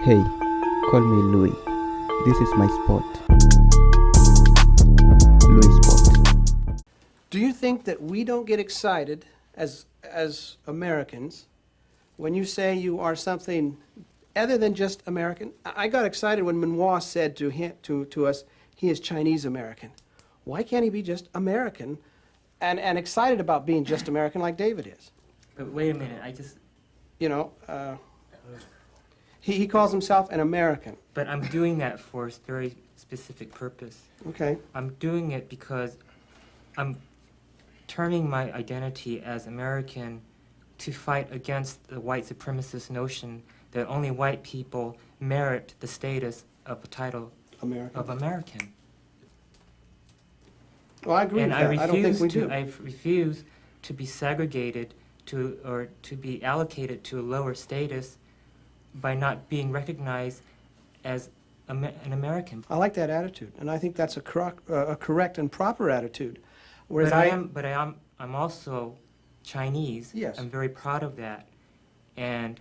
Hey, call me Louis. This is my spot. LuiSpot. Do you think that we don't get excited as Americans when you say you are something other than just American? I got excited when Manoir said to us, he is Chinese American. Why can't he be just American and excited about being just American like David is? But wait a minute, You know, he calls himself an American. But I'm doing that for a very specific purpose. Okay. I'm doing it because I'm turning my identity as American to fight against the white supremacist notion that only white people merit the status of a title of American. Well, I agree with that. I don't think we do. I refuse to be segregated or to be allocated to a lower status by not being recognized as an American. I like that attitude, and I think that's a correct and proper attitude. Whereas I'm also Chinese. Yes. I'm very proud of that. And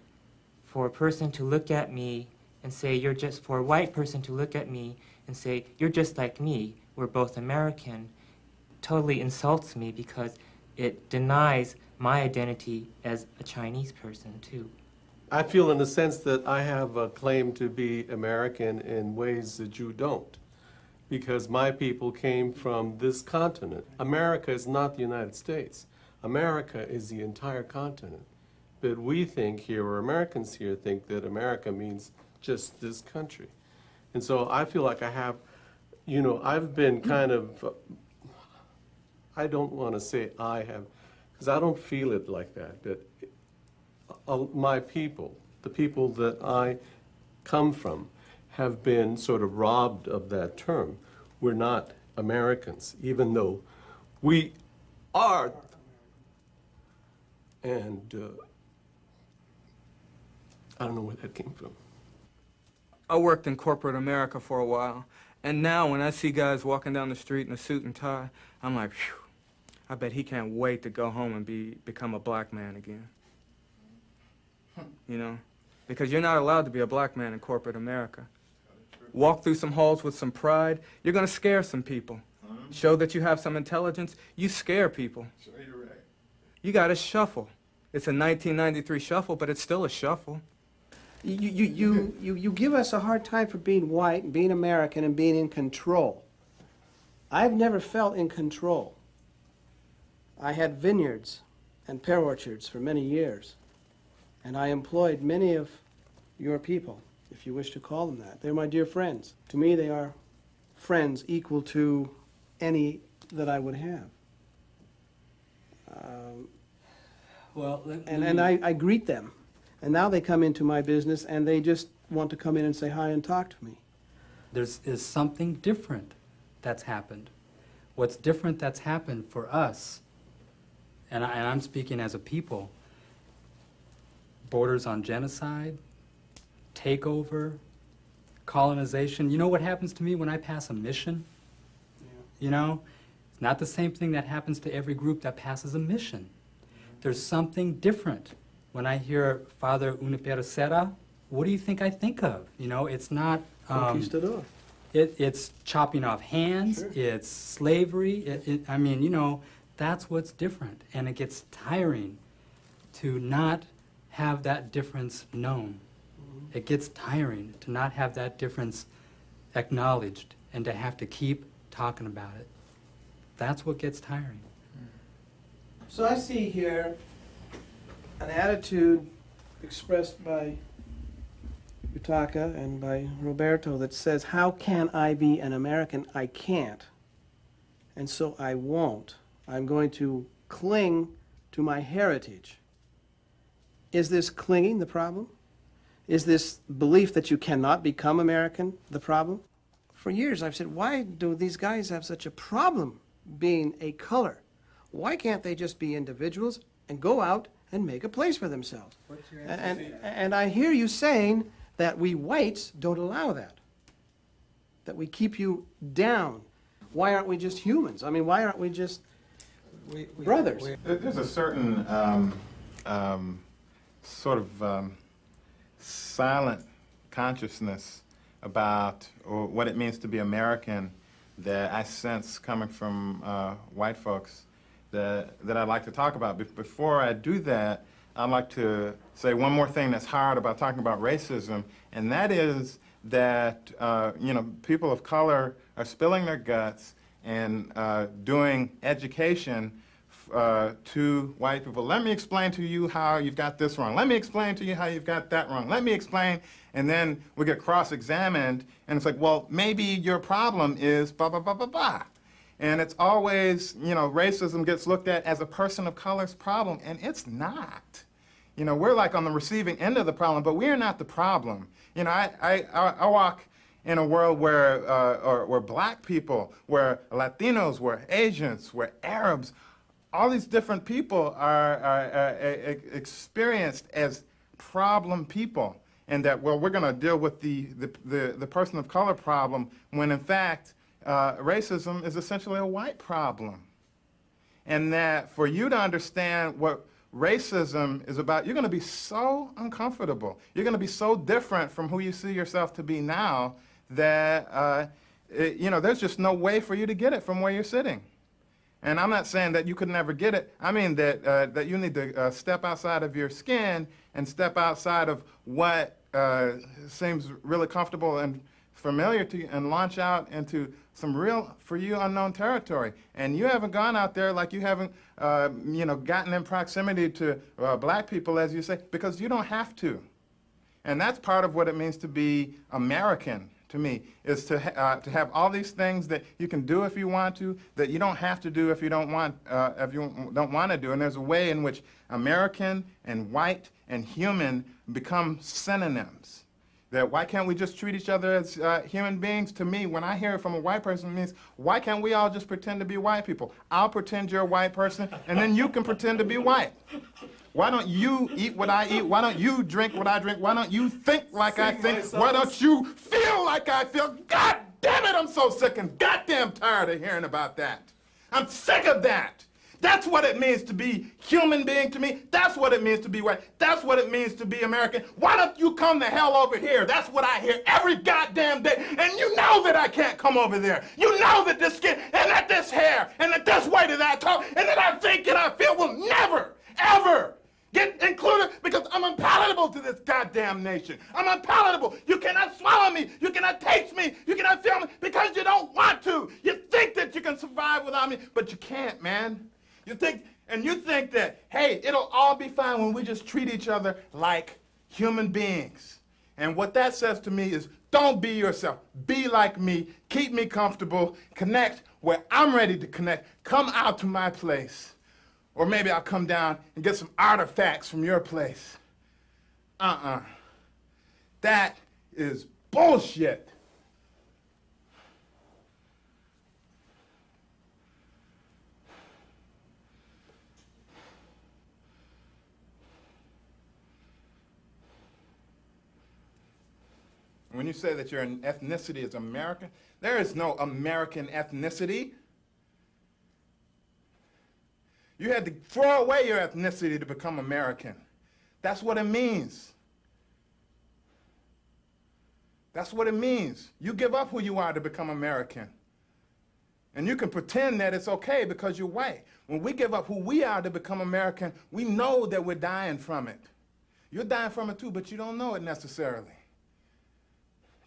for a person to look at me and say, for a white person to look at me and say, you're just like me, we're both American, totally insults me because it denies my identity as a Chinese person, too. I feel in the sense that I have a claim to be American in ways that you don't, because my people came from this continent. America is not the United States. America is the entire continent. But we think here, or Americans here, think that America means just this country. And so I feel like I have, I've been kind of, I don't want to say I have, because I don't feel it like that, that my people, the people that I come from, have been sort of robbed of that term. We're not Americans, even though we are. And I don't know where that came from. I worked in corporate America for a while, and now when I see guys walking down the street in a suit and tie, I'm like, phew, I bet he can't wait to go home and become a black man again. You know? Because you're not allowed to be a black man in corporate America. Walk through some halls with some pride, you're going to scare some people. Show that you have some intelligence, you scare people. You got to shuffle. It's a 1993 shuffle, but it's still a shuffle. You give us a hard time for being white, and being American, and being in control. I've never felt in control. I had vineyards and pear orchards for many years, and I employed many of your people, if you wish to call them that. They're my dear friends. To me, they are friends equal to any that I would have. And I greet them. And now they come into my business and they just want to come in and say hi and talk to me. Is something different that's happened. What's different that's happened for us, and I'm speaking as a people, borders on genocide, takeover, colonization. You know what happens to me when I pass a mission? Yeah. You know? It's not the same thing that happens to every group that passes a mission. There's something different. When I hear Father Unipero Serra, what do you think I think of? You know, it's not... Conquistador. It's chopping off hands, Sure. It's slavery, I mean, you know, that's what's different. And it gets tiring to not have that difference known. Mm-hmm. It gets tiring to not have that difference acknowledged and to have to keep talking about it. That's what gets tiring. So I see here an attitude expressed by Utaka and by Roberto that says, how can I be an American? I can't. And so I won't. I'm going to cling to my heritage. Is this clinging the problem? Is this belief that you cannot become American the problem? For years I've said, why do these guys have such a problem being a color? Why can't they just be individuals and go out and make a place for themselves? What's your answer? And I hear you saying that we whites don't allow that, that we keep you down. Why aren't we just humans? I mean, why aren't we just brothers? There's a certain sort of silent consciousness about what it means to be American that I sense coming from white folks that I'd like to talk about. Before I do that, I'd like to say one more thing that's hard about talking about racism, and that is that people of color are spilling their guts and doing education to white people. Let me explain to you how you've got this wrong. Let me explain to you how you've got that wrong. Let me explain, and then we get cross-examined, and it's like, well, maybe your problem is blah, blah, blah, blah, blah. And it's always, racism gets looked at as a person of color's problem, and it's not. We're like on the receiving end of the problem, but we're not the problem. I walk in a world where black people, where Latinos, where Asians, where Arabs, all these different people are experienced as problem people, and that, well, we're going to deal with the person of color problem when, in fact, racism is essentially a white problem. And that for you to understand what racism is about, you're going to be so uncomfortable. You're going to be so different from who you see yourself to be now that, there's just no way for you to get it from where you're sitting. And I'm not saying that you could never get it. I mean that you need to step outside of your skin and step outside of what seems really comfortable and familiar to you and launch out into some real, for you, unknown territory. And you haven't gone out there like you haven't, gotten in proximity to black people, as you say, because you don't have to. And that's part of what it means to be American, to me, is to have all these things that you can do if you want to, that you don't have to do if you don't want to do. And there's a way in which American and white and human become synonyms. That why can't we just treat each other as human beings? To me, when I hear it from a white person, it means, why can't we all just pretend to be white people? I'll pretend you're a white person, and then you can pretend to be white. Why don't you eat what I eat? Why don't you drink what I drink? Why don't you think like I think? Why don't you feel like I feel? God damn it, I'm so sick and goddamn tired of hearing about that. I'm sick of that. That's what it means to be human being to me. That's what it means to be white. That's what it means to be American. Why don't you come the hell over here? That's what I hear every goddamn day. And you know that I can't come over there. You know that this skin, and that this hair, and that this way that I talk, and that I think and I feel will never, ever get included because I'm unpalatable to this goddamn nation. I'm unpalatable. You cannot swallow me. You cannot taste me. You cannot feel me because you don't want to. You think that you can survive without me, but you can't, man. You think that, hey, it'll all be fine when we just treat each other like human beings. And what that says to me is, don't be yourself. Be like me. Keep me comfortable. Connect where I'm ready to connect. Come out to my place. Or maybe I'll come down and get some artifacts from your place. That is bullshit. When you say that your ethnicity is American, there is no American ethnicity. You had to throw away your ethnicity to become American. That's what it means. That's what it means. You give up who you are to become American. And you can pretend that it's okay because you're white. When we give up who we are to become American, we know that we're dying from it. You're dying from it too, but you don't know it necessarily.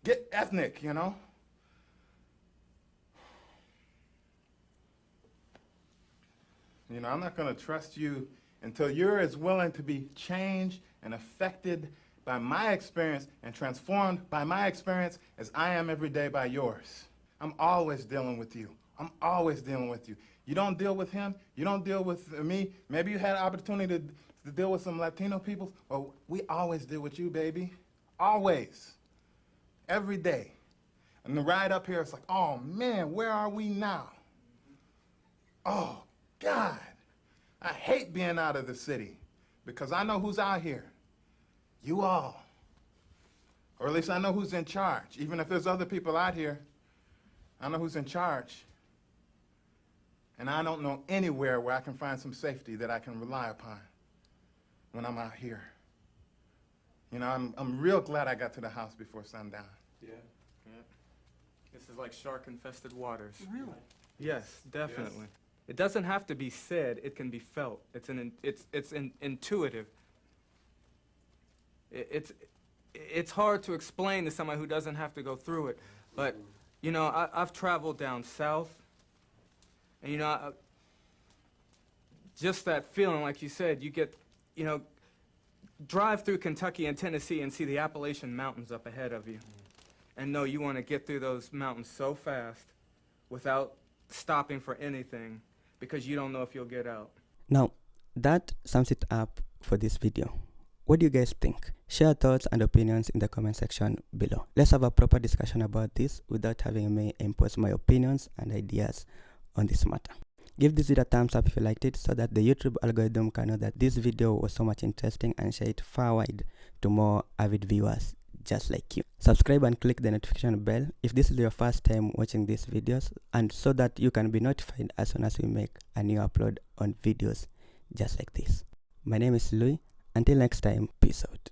Get ethnic, I'm not going to trust you until you're as willing to be changed and affected by my experience and transformed by my experience as I am every day by yours. I'm always dealing with you. I'm always dealing with you. You don't deal with him. You don't deal with me. Maybe you had an opportunity to deal with some Latino people. Well, we always deal with you, baby. Always. Every day. And the ride up here, it's like, oh man, where are we now? Oh God, I hate being out of the city because I know who's out here. You all. Or at least I know who's in charge. Even if there's other people out here, I know who's in charge. And I don't know anywhere where I can find some safety that I can rely upon when I'm out here. You know, I'm real glad I got to the house before sundown. Yeah. This is like shark-infested waters. Really? Yes, definitely. It doesn't have to be said, it can be felt. It's intuitive. It's hard to explain to somebody who doesn't have to go through it. But, you know, I've traveled down south, and, you know, just that feeling, like you said, you get, you know, drive through Kentucky and Tennessee and see the Appalachian Mountains up ahead of you. And know you want to get through those mountains so fast without stopping for anything because you don't know if you'll get out. Now, that sums it up for this video. What do you guys think? Share thoughts and opinions in the comment section below. Let's have a proper discussion about this without having me impose my opinions and ideas on this matter. Give this video a thumbs up if you liked it so that the YouTube algorithm can know that this video was so much interesting and share it far wide to more avid viewers just like you. Subscribe and click the notification bell if this is your first time watching these videos, and so that you can be notified as soon as we make a new upload on videos just like this. My name is Louis. Until next time, peace out.